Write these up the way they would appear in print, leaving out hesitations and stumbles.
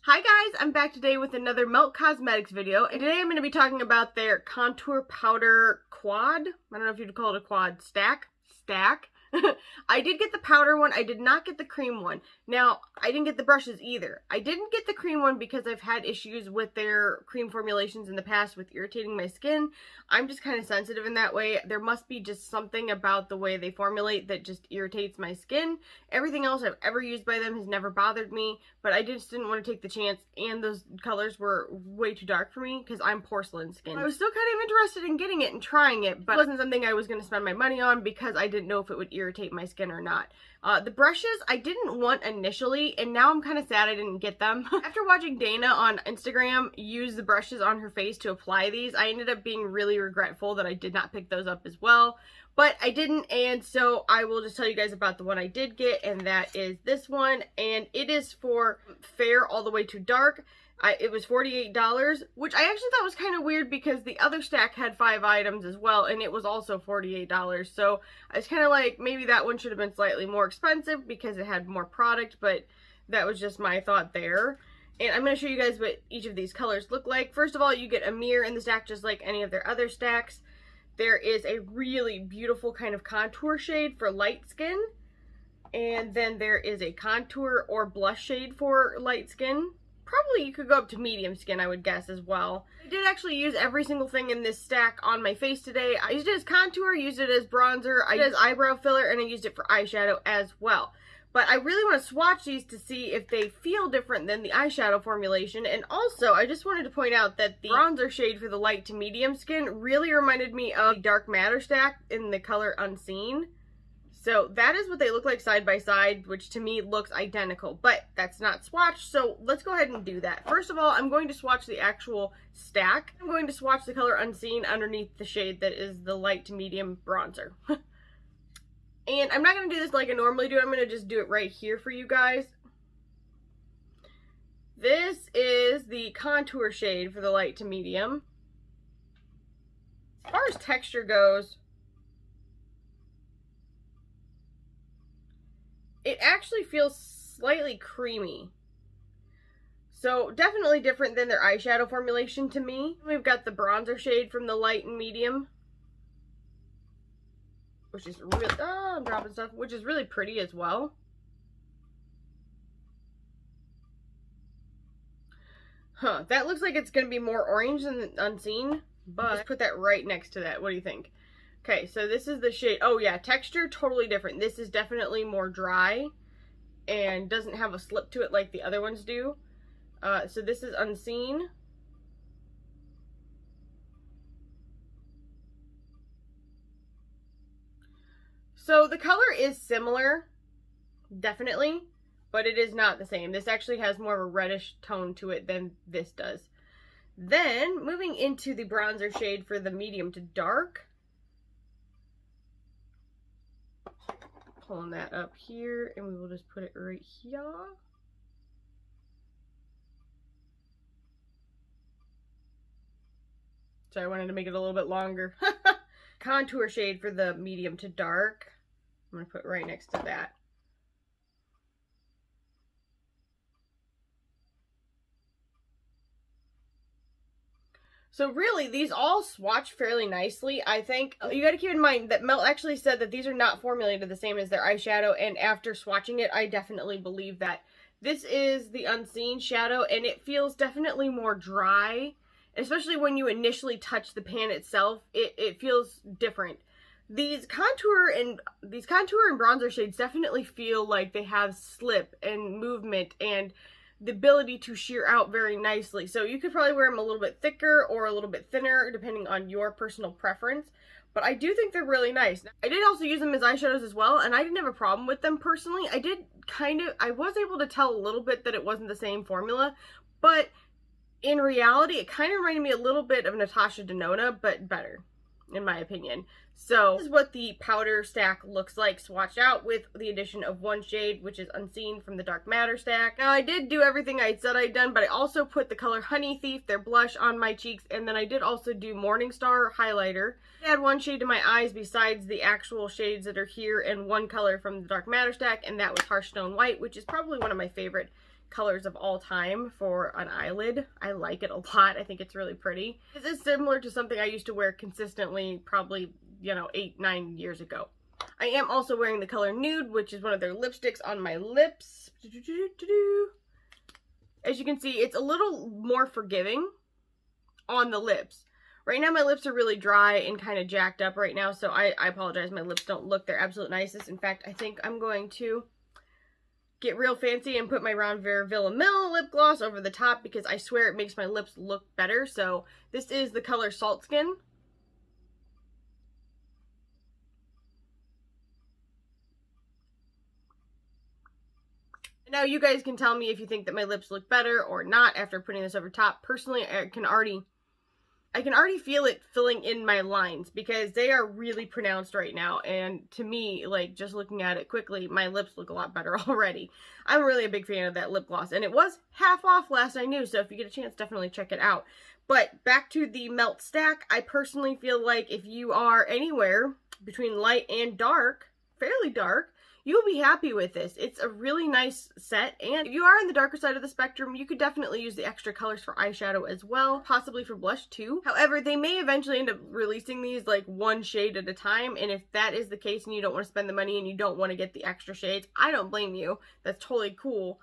Hi guys, I'm back today with another Melt Cosmetics video, and today I'm going to be talking about their contour powder quad. I don't know if you'd call it a quad stack. I did get the powder one. I did not get the cream one. Now, I didn't get the brushes either. I didn't get the cream one because I've had issues with their cream formulations in the past with irritating my skin. I'm just kind of sensitive in that way. There must be just something about the way they formulate that just irritates my skin. Everything else I've ever used by them has never bothered me, but I just didn't want to take the chance, and those colors were way too dark for me because I'm porcelain skin. I was still kind of interested in getting it and trying it, but it wasn't something I was going to spend my money on because I didn't know if it would irritate my skin or not. The brushes I didn't want initially, and now I'm kind of sad I didn't get them. After watching Dana on Instagram use the brushes on her face to apply these, I ended up being really regretful that I did not pick those up as well. But I didn't, and so I will just tell you guys about the one I did get, and that is this one, and it is for fair all the way to dark. It was $48, which I actually thought was kind of weird because the other stack had 5 items as well, and it was also $48. So I was kind of like, maybe that one should have been slightly more expensive because it had more product, but that was just my thought there. And I'm going to show you guys what each of these colors look like. First of all, you get a mirror in the stack just like any of their other stacks. There is a really beautiful kind of contour shade for light skin. And then there is a contour or blush shade for light skin. Probably you could go up to medium skin, I would guess, as well. I did actually use every single thing in this stack on my face today. I used it as contour, used it as bronzer, I used it as eyebrow filler, and I used it for eyeshadow as well. But I really want to swatch these to see if they feel different than the eyeshadow formulation. And also, I just wanted to point out that the bronzer shade for the light to medium skin really reminded me of the Dark Matter stack in the color Unseen. So that is what they look like side by side, which to me looks identical, but that's not swatched, so let's go ahead and do that. First of all, I'm going to swatch the actual stack. I'm going to swatch the color Unseen underneath the shade that is the light to medium bronzer. And I'm not going to do this like I normally do. I'm going to just do it right here for you guys. This is the contour shade for the light to medium. As far as texture goes, it actually feels slightly creamy. So definitely different than their eyeshadow formulation to me. We've got the bronzer shade from the light and medium, which is really, I'm dropping stuff, which is really pretty as well. That looks like it's going to be more orange than Unseen, but let's put that right next to that. What do you think? Okay, so this is the shade. Oh yeah, texture totally different. This is definitely more dry and doesn't have a slip to it like the other ones do. So this is Unseen. So the color is similar, definitely, but it is not the same. This actually has more of a reddish tone to it than this does. Then moving into the bronzer shade for the medium to dark. Pulling that up here, and we will just put it right here. So I wanted to make it a little bit longer. Contour shade for the medium to dark. I'm going to put right next to that. So really, these all swatch fairly nicely, I think. You gotta keep in mind that Melt actually said that these are not formulated the same as their eyeshadow, and after swatching it, I definitely believe that. This is the Unseen shadow, and it feels definitely more dry, especially when you initially touch the pan itself. It feels different. These contour and bronzer shades definitely feel like they have slip and movement and the ability to sheer out very nicely. So you could probably wear them a little bit thicker or a little bit thinner depending on your personal preference. But I do think they're really nice. I did also use them as eyeshadows as well, and I didn't have a problem with them personally. I was able to tell a little bit that it wasn't the same formula, but in reality, it kind of reminded me a little bit of Natasha Denona, but better, in my opinion. So this is what the powder stack looks like swatched out with the addition of one shade, which is Unseen from the Dark Matter stack. Now I did do everything I said I'd done, but I also put the color Honey Thief, their blush, on my cheeks, and then I did also do Morning Star highlighter. I add one shade to my eyes besides the actual shades that are here, and one color from the Dark Matter stack, and that was Harsh Stone White, which is probably one of my favorite colors of all time for an eyelid. I like it a lot. I think it's really pretty. This is similar to something I used to wear consistently probably, you know, 8-9 years ago. I am also wearing the color Nude, which is one of their lipsticks on my lips. As you can see, it's a little more forgiving on the lips. Right now my lips are really dry and kind of jacked up right now, so I apologize. My lips don't look their absolute nicest. In fact, I think I'm going to get real fancy and put my Ronvier Villamil lip gloss over the top because I swear it makes my lips look better. So this is the color Salt Skin. Now you guys can tell me if you think that my lips look better or not after putting this over top. Personally, I can already feel it filling in my lines because they are really pronounced right now. And to me, like, just looking at it quickly, my lips look a lot better already. I'm really a big fan of that lip gloss. And it was half off last I knew, so if you get a chance, definitely check it out. But back to the Melt Stack, I personally feel like if you are anywhere between light and dark, fairly dark, you'll be happy with this. It's a really nice set, and if you are on the darker side of the spectrum, you could definitely use the extra colors for eyeshadow as well, possibly for blush too. However, they may eventually end up releasing these like one shade at a time, and if that is the case and you don't want to spend the money and you don't want to get the extra shades, I don't blame you. That's totally cool.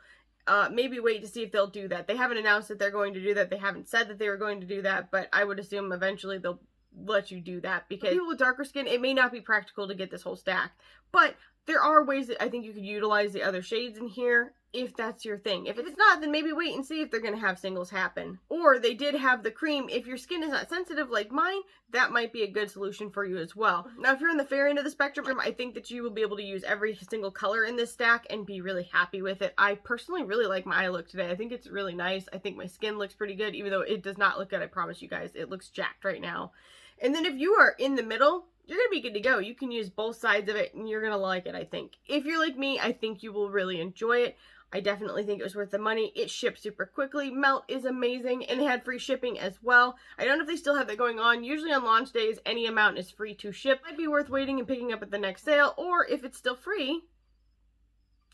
Maybe wait to see if they'll do that. They haven't announced that they're going to do that. They haven't said that they were going to do that, but I would assume eventually they'll let you do that because for people with darker skin, it may not be practical to get this whole stack, but there are ways that I think you could utilize the other shades in here if that's your thing. If it's not, then maybe wait and see if they're going to have singles happen. Or they did have the cream. If your skin is not sensitive like mine, that might be a good solution for you as well. Now, if you're on the fair end of the spectrum, I think that you will be able to use every single color in this stack and be really happy with it. I personally really like my eye look today. I think it's really nice. I think my skin looks pretty good, even though it does not look good. I promise you guys, it looks jacked right now. And then if you are in the middle, you're going to be good to go. You can use both sides of it and you're going to like it, I think. If you're like me, I think you will really enjoy it. I definitely think it was worth the money. It shipped super quickly. Melt is amazing, and they had free shipping as well. I don't know if they still have that going on. Usually on launch days, any amount is free to ship. Might be worth waiting and picking up at the next sale, or if it's still free,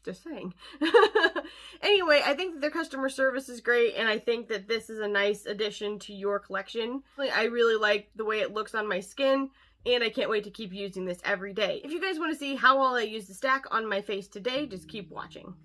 just saying. Anyway, I think that their customer service is great, and I think that this is a nice addition to your collection. I really like the way it looks on my skin, and I can't wait to keep using this every day. If you guys want to see how well I use the stack on my face today, just keep watching.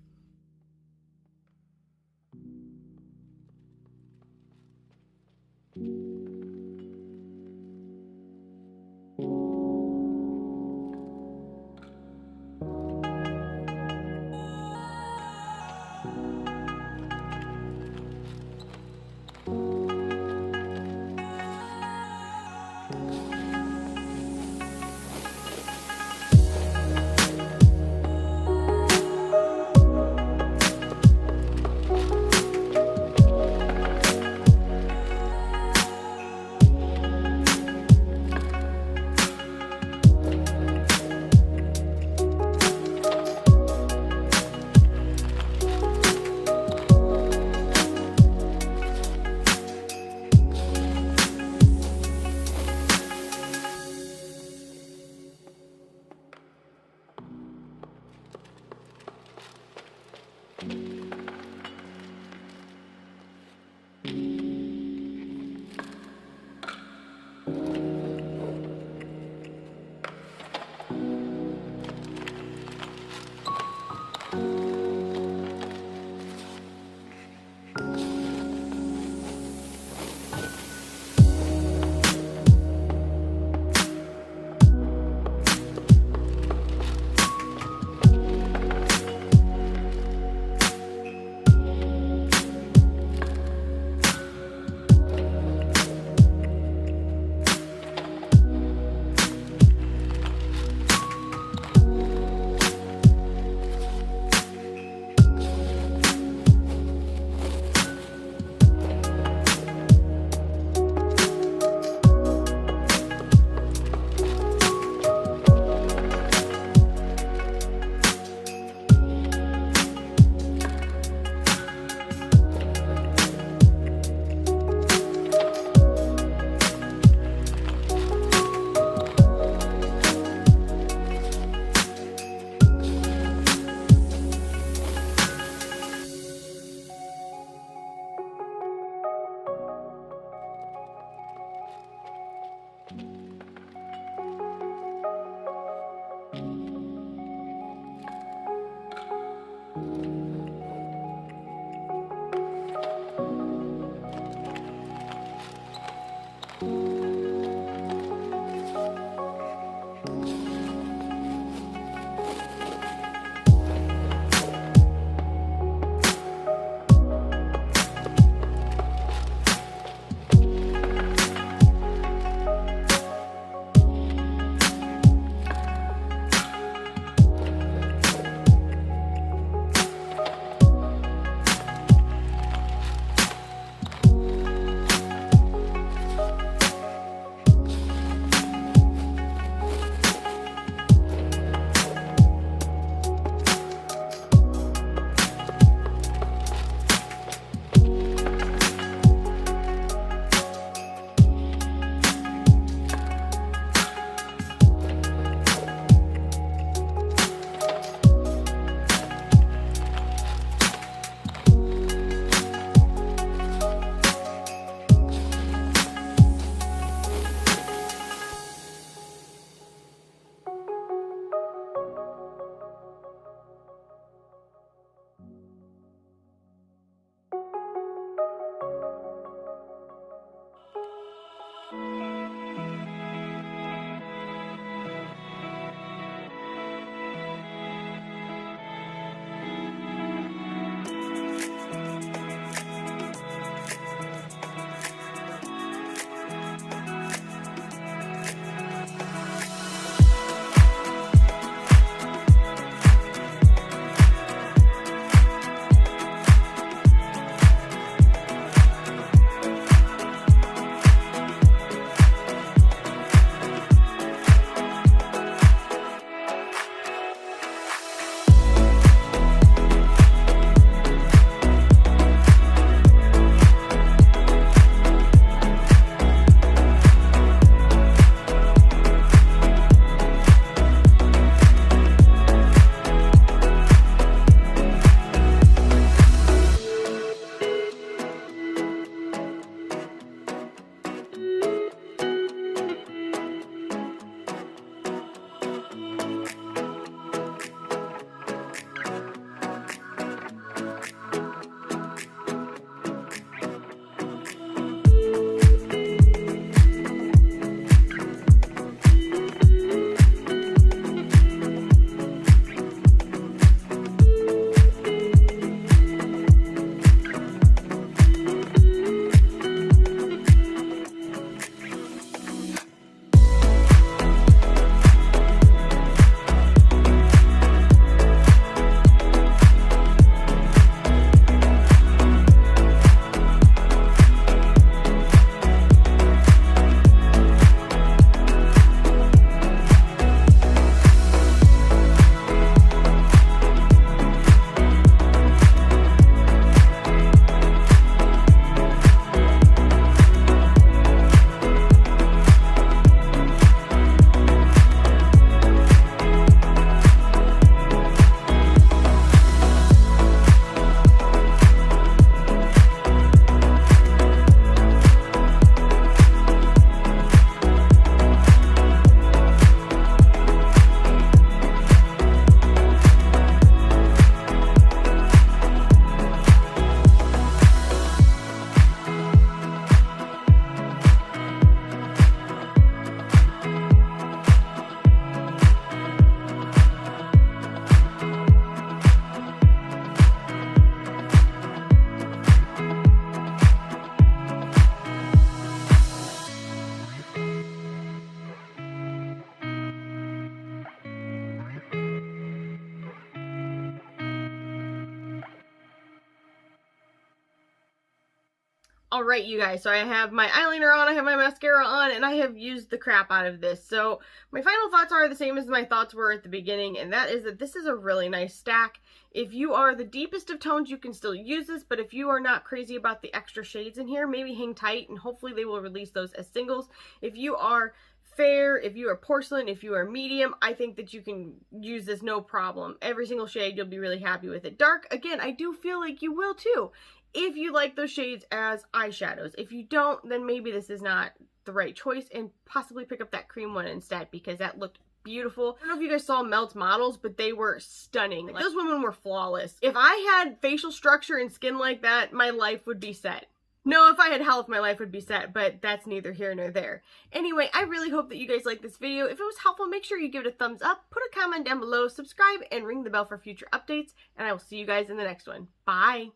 Alright, you guys, so I have my eyeliner on, I have my mascara on, and I have used the crap out of this. So my final thoughts are the same as my thoughts were at the beginning, and that is that this is a really nice stack. If you are the deepest of tones, you can still use this, but if you are not crazy about the extra shades in here, maybe hang tight, and hopefully they will release those as singles. If you are fair, if you are porcelain, if you are medium, I think that you can use this no problem. Every single shade, you'll be really happy with it. Dark, again, I do feel like you will too, if you like those shades as eyeshadows. If you don't, then maybe this is not the right choice, and possibly pick up that cream one instead, because that looked beautiful. I don't know if you guys saw Melt's models, but they were stunning. Like, those women were flawless. If I had facial structure and skin like that, my life would be set. No, if I had health, my life would be set, but that's neither here nor there. Anyway, I really hope that you guys liked this video. If it was helpful, make sure you give it a thumbs up, put a comment down below, subscribe, and ring the bell for future updates, and I will see you guys in the next one. Bye!